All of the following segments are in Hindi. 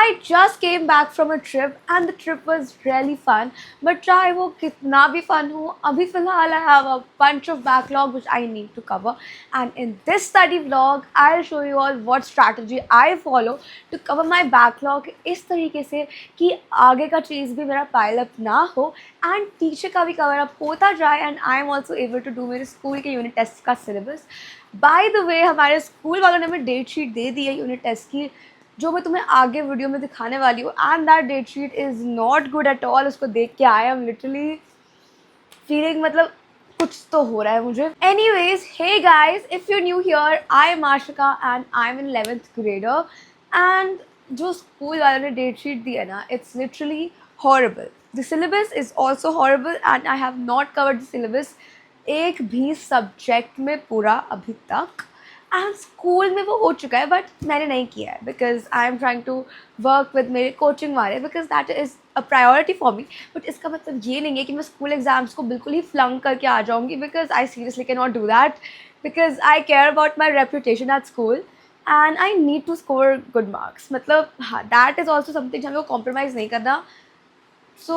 I just came back from a trip and the trip was really fun. But चाहे वो कितना भी fun हो, अभी फ़िलहाल I have a bunch of backlog which I need to cover. And in this study vlog, I'll show you all what strategy I follow to cover my backlog इस तरीके से कि आगे का चीज़ भी मेरा pile up ना हो and पीछे का भी cover up होता जाए and I am also able to do मेरे स्कूल के यूनिट टेस्ट का सिलेबस. बाय द वे हमारे स्कूल वालों ने हमें डेट शीट दे दी है यूनिट टेस्ट की, जो मैं तुम्हें आगे वीडियो में दिखाने वाली हूँ. And that date sheet is not good at all. उसको देख के आई एम लिटरली फीलिंग मतलब कुछ तो हो रहा है मुझे. Anyways, hey guys, if you new here, I am Ashika and I am in 11th grader. And जो स्कूल वालों ने डेट शीट दी है ना, it's literally horrible. The syllabus is also horrible and I have not covered the syllabus एक भी सब्जेक्ट में पूरा अभी तक. एंड स्कूल में वो हो चुका है बट मैंने नहीं किया है because I am trying to work with मेरे कोचिंग वाले because that is a priority for me. But इसका मतलब ये नहीं है कि मैं स्कूल एग्जाम्स को बिल्कुल ही फ्लंक करके आ जाऊँगी because I seriously can not do that because I care about my reputation at school and I need to score good marks. मतलब हाँ, दैट इज़ ऑल्सो समथिंग हमें को कॉम्प्रोमाइज़ नहीं करना. So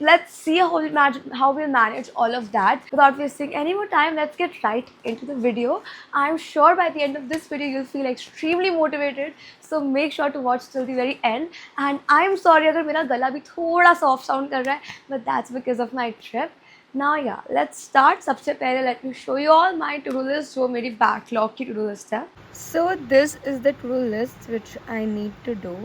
let's see how we'll manage all of that without wasting any more time. Let's get right into the video. I'm sure by the end of this video you'll feel extremely motivated. So make sure to watch till the very end. And I'm sorry अगर मेरा गला भी थोड़ा soft sound कर रहा है, but that's because of my trip. Now yeah, let's start. सबसे पहले let me show you all my to-do list जो मेरी backlog की to-do list है. So this is the to-do list which I need to do.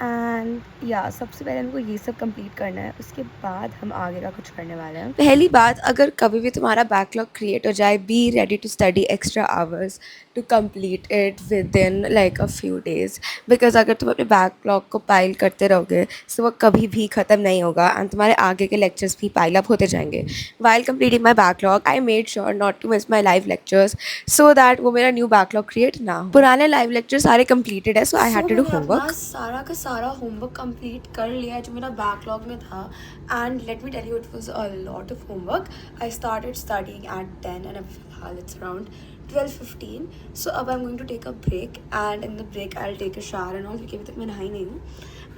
And या सबसे पहले हमको ये सब कंप्लीट करना है, उसके बाद हम आगे का कुछ करने वाले हैं. पहली बात, अगर कभी भी तुम्हारा बैकलॉग क्रिएट हो जाए, be ready to study extra hours to complete it within like a few days. Because अगर तुम अपने बैकलॉग को पाइल करते रहोगे तो वो कभी भी ख़त्म नहीं होगा एंड तुम्हारे आगे के लेक्चर्स भी पाइल अप होते जाएंगे. While completing my backlog I made sure not to miss my live lectures so that वो मेरा न्यू बैकलॉग क्रिएट ना हो. पुराने लाइव लेक्चर सारे कंप्लीटेड है, so I had to do homework. सारा का सारा होमवर्क कंप्लीट कर लिया है जो मेरा बैकलॉग में था. And let me tell you, it was a lot of homework. I started studying at 10 and अब फिलहाल इट्स अराउंड 12:15. सो अब I am going to take a break and in the break I will take a shower and all, क्योंकि अभी तक मैं नहाई नहीं हूँ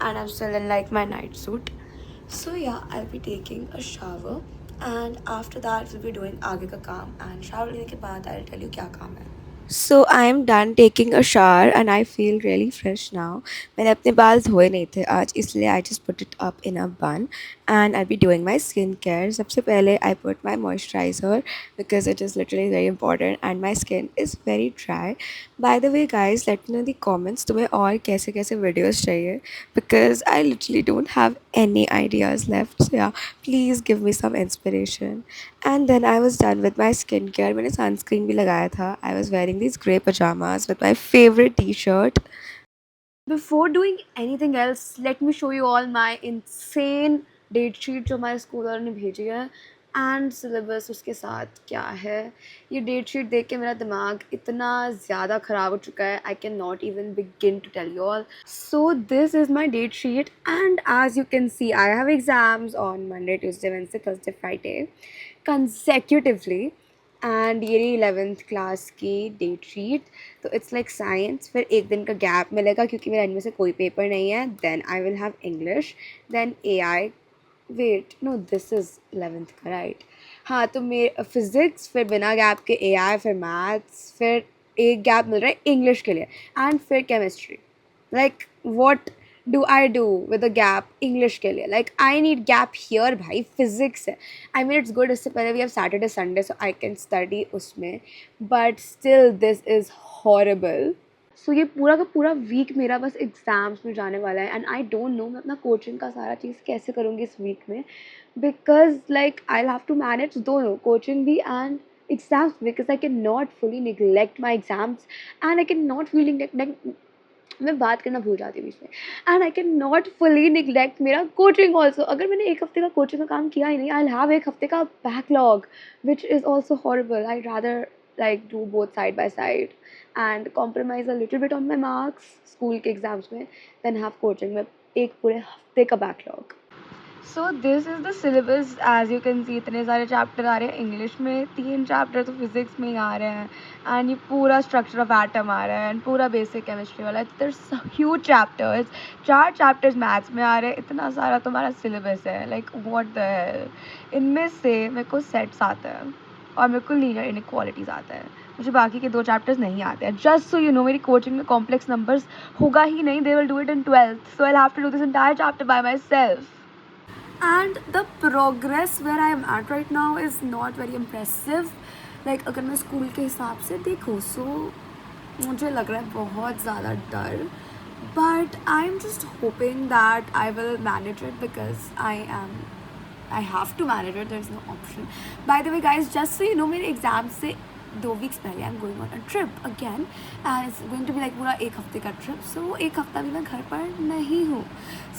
and I am still in like my night suit. So yeah, I will be taking a shower and after that will be doing आगे का काम. एंड शावर लेने के बाद आई विल टेल यू क्या काम है. So I am done taking a shower and I feel really fresh now. मैंने अपने बाल धोए नहीं थे आज, इसलिए I just put it up in a bun and I'll be doing my skin care. सबसे पहले I put my moisturizer because it is literally very important and my skin is very dry. By the way guys, let me know in the comments तुम्हें और कैसे कैसे videos चाहिए because I literally don't have any ideas left. So yeah, please give me some inspiration. And then I was done with my skin care. मैंने सनस्क्रीन भी लगाया था. I was wearing this grey pyjamas with my favourite T shirt. Before doing anything else, let me show you all my insane date sheet जो हमारे स्कूल वालों ने भेजी है एंड सिलेबस उसके साथ क्या है. ये डेट शीट देख के मेरा दिमाग इतना ज़्यादा ख़राब हो चुका है, I can not even begin to tell you all. So this is my date sheet and as you can see I have exams on Monday, Tuesday, Wednesday, Thursday, Friday consecutively. And ये रही 11th क्लास की डेट शीट. तो इट्स लाइक साइंस, फिर एक दिन का गैप मिलेगा क्योंकि मेरा इनमें से कोई पेपर नहीं है. Then I will have English, then A I, wait no this is 11th का राइट. हाँ, तो मेरे फिज़िक्स, फिर बिना गैप के ए आई, फिर मैथ्स, फिर एक गैप मिल रहा है इंग्लिश के लिए एंड फिर chemistry. Like what do I do with a gap English के लिए? Like I need gap here भाई. फिजिक्स है, आई मीन इट्स गुड, इससे पहले we have Saturday Sunday so I can study उसमें, but still this is horrible. So ये पूरा का पूरा वीक मेरा बस एग्ज़ाम्स में जाने वाला है एंड आई डोंट नो मैं अपना कोचिंग का सारा चीज़ कैसे करूँगी इस वीक में because like I have to manage दोनों, कोचिंग भी and exams, because I can not fully neglect my exams and I can not feeling मैं बात करना भूल जाती हूँ बीच में. And I can not fully neglect मेरा कोचिंग ऑल्सो. अगर मैंने एक हफ्ते का कोचिंग का काम किया ही नहीं, आई विल हैव एक हफ्ते का backlog which is also horrible. I rather like do both side by side and compromise a little bit on my marks school के एग्ज़ाम्स में, then have coaching में एक पूरे हफ्ते का बैकलॉग. So this is the syllabus as you can see इतने सारे चैप्टर आ रहे हैं इंग्लिश में 3 चैप्टर तो फिजिक्स में ही आ रहे हैं एंड ये पूरा स्ट्रक्चर ऑफ एटम आ रहा है एंड पूरा बेसिक केमिस्ट्री वाला there huge chapters 4 chapters maths में आ रहे हैं इतना सारा तुम्हारा सिलेबस है लाइक व्हाट द हेल इनमें से मेरे को सेट्स आता है और मेरे को लीनियर इनइक्वालिटीज़ आता है मुझे बाकी के 2 चैप्टर्स नहीं आते हैं जस्ट सो यू नो मेरी कोचिंग में कॉम्प्लेक्स नंबर्स होगा ही नहीं they will do it in 12th so I have to do this entire chapter by myself and the progress where I am at right now is not very impressive like अगर मैं स्कूल के हिसाब से देखूँ so मुझे लग रहा है बहुत ज़्यादा डर but I'm just hoping that I will manage it because I have to manage it there's no option by the way guys just so you know मेरे एग्ज़ाम से 2 weeks पहले I am going on a trip again and it's going to be like पूरा 1 हफ्ते का ट्रिप सो 1 हफ्ता भी मैं घर पर नहीं हूँ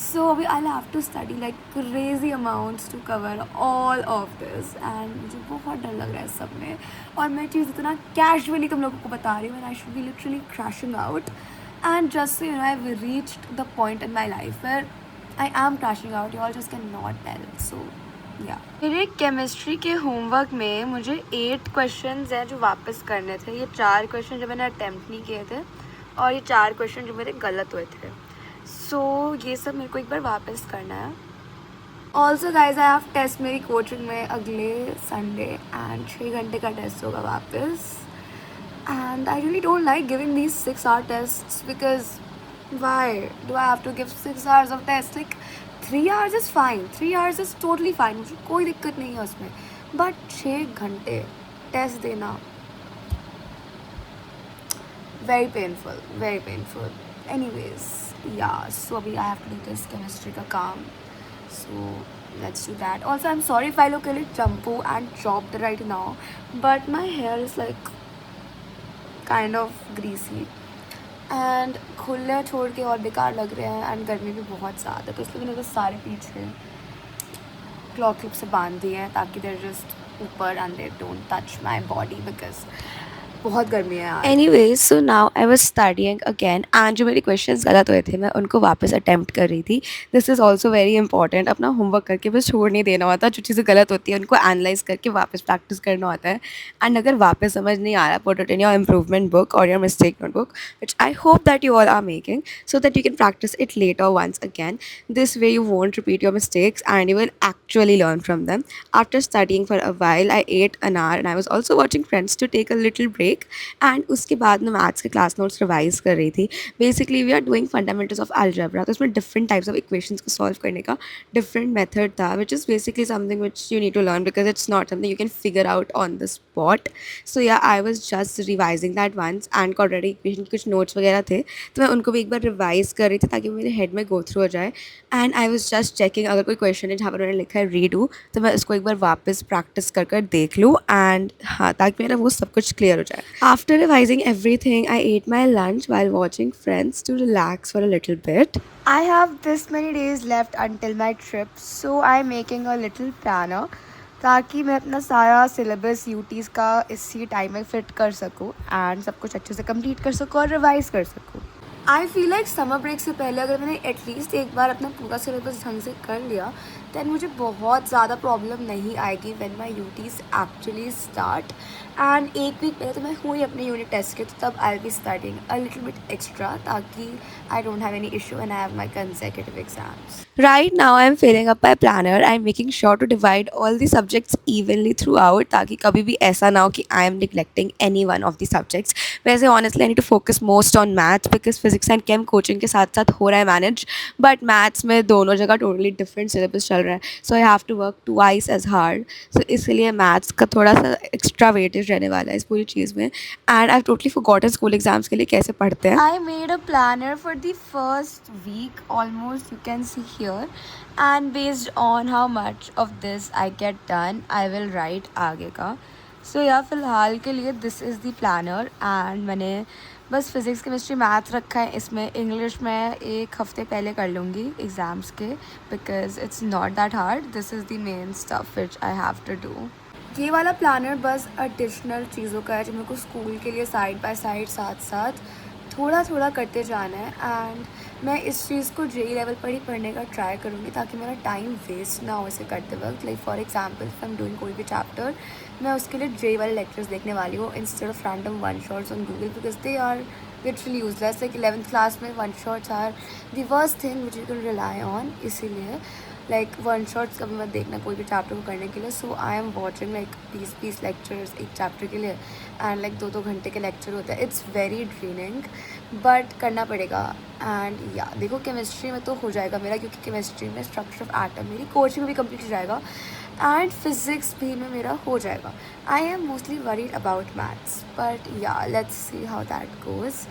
सो अभी I have to study like crazy amounts to cover all of this and मुझे बहुत डर लग रहा है सब में और मैं चीज़ इतना कैजुअली तुम लोगों को बता रही हूँ and I should be literally crashing out and just you know I have reached the point in my life where I am crashing out you all just can not tell so yeah मेरे केमिस्ट्री के होमवर्क में मुझे 8 क्वेश्चंस हैं जो वापस करने थे ये 4 क्वेश्चन जो मैंने अटेम्प्ट नहीं किए थे और ये 4 क्वेश्चन जो मेरे गलत हुए थे सो ये सब मेरे को एक बार वापस करना है also guys I have test मेरी कोचिंग में अगले संडे एंड 6 घंटे का टेस्ट होगा वापस and I really don't like giving these 6 hour tests because why do I have to give 6 hours of test like 3 hours is fine 3 hours is totally fine मुझे कोई दिक्कत नहीं है उसमें बट 6 घंटे टेस्ट देना very painful anyways yeah so अभी I have to do this chemistry का काम so let's do that also I'm sorry if I look a little chumpo and chopped right now but my hair is like kind of greasy and खुले छोड़ के और बेकार लग रहे हैं एंड गर्मी भी बहुत ज़्यादा तो इसलिए मैंने तो सारे पीछे क्लॉथ क्लिप से बांध दिए हैं ताकि देर जस्ट ऊपर and they don't touch my body because बहुत गर्मी है anyways so now I was studying again and जो मेरे क्वेश्चंस गलत हुए थे मैं उनको वापस अटेम्प्ट कर रही थी this is also very important अपना होमवर्क करके बस छोड़ नहीं देना होता जो चीज़ें गलत होती है उनको एनालाइज करके वापस प्रैक्टिस करना होता है एंड अगर वापस समझ नहीं आ रहा put it in your improvement book और your mistake notebook which I hope that you all are making so that you can practice it later once again this way you won't repeat your mistakes and you will actually learn from them after studying for a while I ate an hour and I was also watching Friends to take a little break and उसके बाद मैं मैथ्स के क्लास नोट्स रिवाइज कर रही थी basically we are doing fundamentals of algebra तो उसमें डिफरेंट टाइप्स ऑफ इक्वेशंस को सॉल्व करने का डिफरेंट मेथड था which is basically something which you need to learn because it's not something you can figure out on the spot so yeah I was just revising that once and already equation कुछ नोट्स वगैरह थे तो मैं उनको भी एक बार रिवाइज कर रही थी ताकि मेरे हेड में गो थ्रू हो जाए and I was just checking अगर कोई क्वेश्चन है जहाँ पर उन्होंने लिखा है रीडू तो मैं उसको एक बार वापस प्रैक्टिस कर देख लूँ एंड हाँ ताकि मेरा वो सब कुछ क्लियर हो जाए after revising everything I ate my lunch while watching Friends to relax for a little bit. I have this many days left until my trip so I'm making a little planner ताकि मैं अपना सारा सिलेबस यूटीज़ का इसी टाइम में फिट कर सकूँ एंड सब कुछ अच्छे से कंप्लीट कर सकूँ और रिवाइज कर सकूँ I feel like summer break से पहले अगर मैंने एटलीस्ट एक बार अपना पूरा सिलेबस ढंग से कर लिया दैन मुझे बहुत ज़्यादा प्रॉब्लम नहीं आएगी when my UTs actually start and 1 week पहले तो मैं हुई अपने यूनिट टेस्ट के तो तब I be studying a little bit extra ताकि I don't have any issue and I have my consecutive exams right now I am filling up my planner I am making sure to divide all the subjects evenly throughout ताकि कभी भी ऐसा ना हो कि I am neglecting any one of the subjects वैसे honestly I need to focus most on maths because physics and came coaching के साथ साथ हो रहा है मैनेज बट मैथ्स में दोनों जगह टोटली डिफरेंट सिलेबस चल रहा है so I have to work twice as hard so इसलिए मैथ्स का थोड़ा सा एक्स्ट्रा वेटेज रहने वाला है इस पूरी चीज़ में and I totally forgotten school exams के लिए कैसे पढ़ते हैं I made a planner for the first week almost you can see here and based on how much of this I get done I will write आगे का सो या फ़िलहाल के लिए this is the planner and मैंने बस फिज़िक्स केमिस्ट्री मैथ रखा है इसमें इंग्लिश में 1 हफ्ते पहले कर लूँगी एग्ज़ाम्स के because it's not that hard this is the main stuff which I have to do ये वाला प्लानर बस एडिशनल चीज़ों का है जो मेरे को स्कूल के लिए साइड बाय साइड साथ साथ थोड़ा थोड़ा करते जाना है एंड मैं इस चीज़ को जेई लेवल पर ही पढ़ने का ट्राई करूँगी ताकि मेरा टाइम वेस्ट ना हो इसे करते वक्त. Like for example I am doing कोई भी चैप्टर, मैं उसके लिए जेई वाले लेक्चर्स देखने वाली हूँ instead of random one shots on Google because they are literally useless. Like 11th class में one shots are the worst thing which you can rely on. इसीलिए लाइक वन शॉट्स कभी मत देखना कोई भी चैप्टर को करने के लिए. So I am watching like 20 lectures एक चैप्टर के लिए एंड लाइक 2-2 घंटे के लेक्चर होते हैं. इट्स वेरी ड्रेनिंग बट करना पड़ेगा. एंड या देखो केमिस्ट्री में तो हो जाएगा मेरा क्योंकि केमिस्ट्री में स्ट्रक्चर ऑफ एटम मेरी कोचिंग में भी कंप्लीट हो जाएगा एंड फिज़िक्स भी में मेरा हो जाएगा. I am mostly worried about maths but yeah let's see how that goes.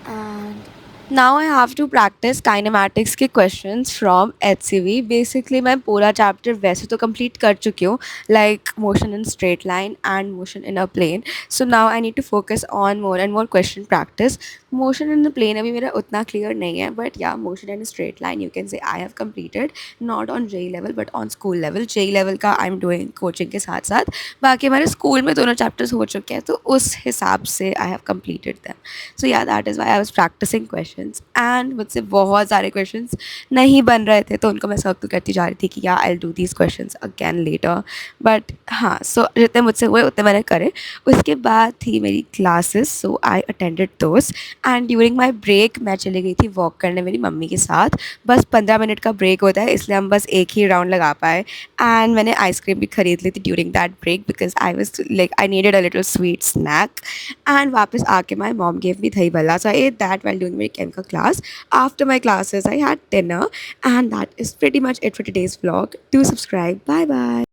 And now I have to practice kinematics के questions from HCV. Basically मैं पूरा chapter वैसे तो complete कर चुकी हूँ like motion in straight line and motion in a plane. So now I need to focus on more and more question practice. Motion in the plane अभी मेरा उतना clear नहीं है but yeah motion in a straight line you can say I have completed not on JEE level but on school level. JEE level का I'm doing coaching के साथ साथ बाकी हमारे school में दोनों chapters हो चुके हैं तो उस हिसाब से I have completed them. So yeah that is why I was practising questions and मुझसे बहुत सारे क्वेश्चंस नहीं बन रहे थे तो उनको मैं सर्कल करती जा रही थी कि yeah I do these questions again later. But हाँ सो जितने मुझसे हुए उतने मैंने करे. उसके बाद थी मेरी क्लासेस सो आई अटेंडेड दोस्त एंड ड्यूरिंग माई ब्रेक मैं चली गई थी वॉक करने मेरी मम्मी के साथ. बस 15 मिनट का ब्रेक होता है इसलिए हम बस एक ही राउंड लगा पाए एंड मैंने आइसक्रीम भी खरीद ली थी during that break because I was like I needed a little sweet snack. And वापस आके my mom gave me dahi bhalla. So I ate that while doing my chemical class. After my classes, I had dinner, and that is pretty much it for today's vlog. Do subscribe. Bye bye.